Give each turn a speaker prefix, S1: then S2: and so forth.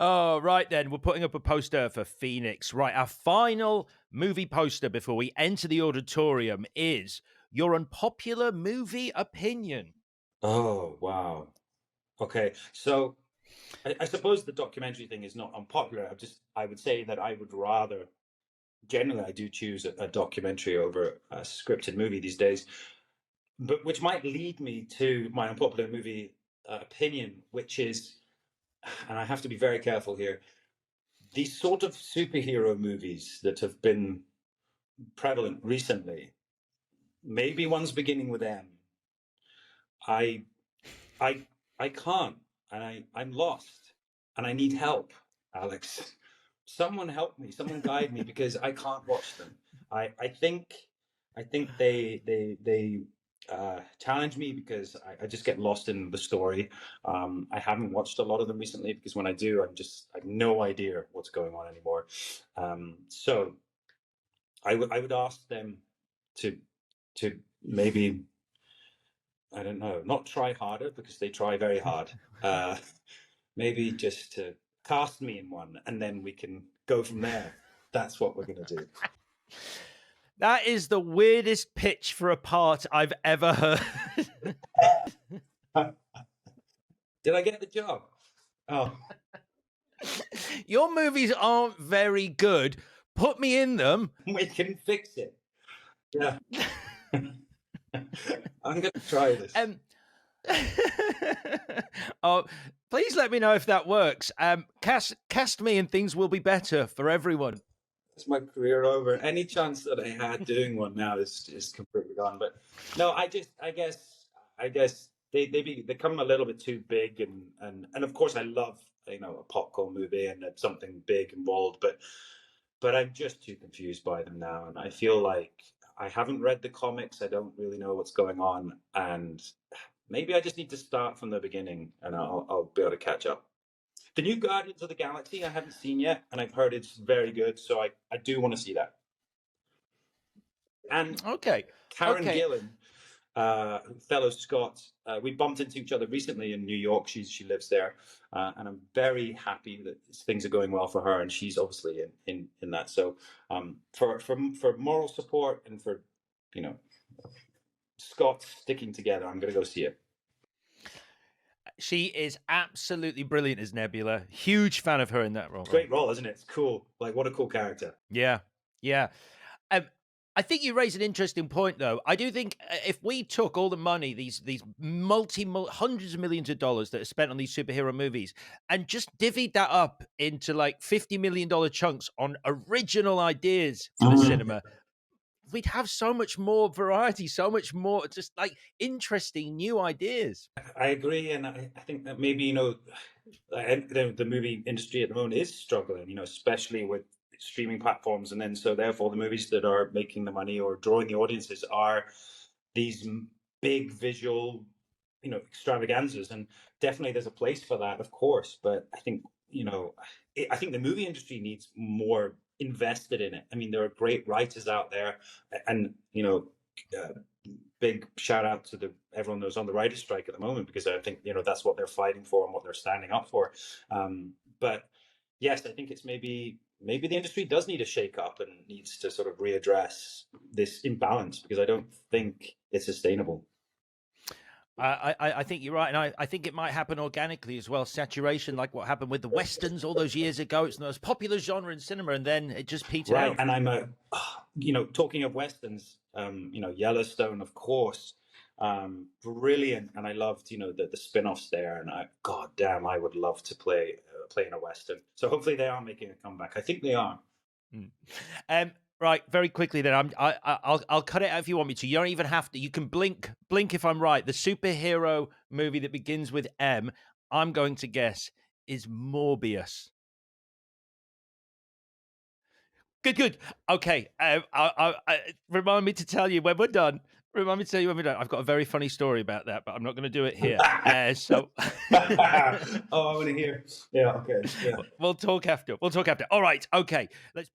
S1: Oh, right then. We're putting up a poster for Phoenix. Right. Our final movie poster before we enter the auditorium is your unpopular movie opinion.
S2: Oh, wow. Okay. So I suppose the documentary thing is not unpopular. I would say that I would rather, generally, I do choose a documentary over a scripted movie these days, but which might lead me to my unpopular movie opinion, which is, and I have to be very careful here, these sort of superhero movies that have been prevalent recently, maybe one's beginning with M. I I I can't, and I'm lost, and I need help, Alex. Someone help me, someone guide me, because I can't watch them. I think they challenge me because I just get lost in the story. I haven't watched a lot of them recently because when I do, I have no idea what's going on anymore. So I would ask them to maybe, I don't know, not try harder because they try very hard. Uh, Maybe just to cast me in one, and then we can go from there. That's what we're gonna do.
S1: That is the weirdest pitch for a part I've ever heard.
S2: Did I get the job? Oh,
S1: Your movies aren't very good. Put me in them.
S2: we can fix it. Yeah, I'm gonna try this.
S1: Um, oh, please let me know if that works. Cast me and things will be better for everyone.
S2: Is my career over? Any chance that I had doing one now is completely gone. But no, I guess they become a little bit too big, and of course I love, a popcorn movie and something big involved, but I'm just too confused by them now, and I feel like I haven't read the comics. I don't really know what's going on, and maybe I just need to start from the beginning, and I'll be able to catch up. The new Guardians of the Galaxy I haven't seen yet, and I've heard it's very good, so I do want to see that. And
S1: Okay.
S2: Karen Gillan, fellow Scot, we bumped into each other recently in New York. She lives there, and I'm very happy that things are going well for her, and she's obviously in that. So for moral support and for Scots sticking together, I'm going to go see it.
S1: She is absolutely brilliant as Nebula. Huge fan of her in that role.
S2: Great role, isn't it? It's cool. Like, what a cool character.
S1: Yeah. Yeah. I think you raise an interesting point, though. I do think if we took all the money, these hundreds of millions of dollars that are spent on these superhero movies, and just divvied that up into like $50 million chunks on original ideas for the cinema, we'd have so much more variety, so much more just like interesting new ideas.
S2: I agree, and I think that maybe the movie industry at the moment is struggling, especially with streaming platforms, and then so therefore the movies that are making the money or drawing the audiences are these big visual, extravaganzas, and definitely there's a place for that, of course. But I think the movie industry needs more invested in it. I mean, there are great writers out there, and big shout out to everyone that's on the writers' strike at the moment, because I think that's what they're fighting for and what they're standing up for. But yes, I think it's maybe the industry does need a shake up and needs to sort of readdress this imbalance, because I don't think it's sustainable.
S1: I think you're right, and I think it might happen organically as well. Saturation, like what happened with the westerns all those years ago. It's the most popular genre in cinema, and then it just petered out.
S2: And I'm talking of westerns, Yellowstone, of course, brilliant, and I loved the spin-offs there, and god damn, I would love to play in a western. So hopefully they are making a comeback. I think they are.
S1: Right, very quickly then. I'll cut it out if you want me to. You don't even have to. You can blink if I'm right. The superhero movie that begins with M, I'm going to guess, is Morbius. Good. Okay. Remind me to tell you when we're done. I've got a very funny story about that, but I'm not going to do it here.
S2: Oh, I want to hear. Yeah. Okay. Yeah.
S1: We'll talk after. All right. Okay. Let's.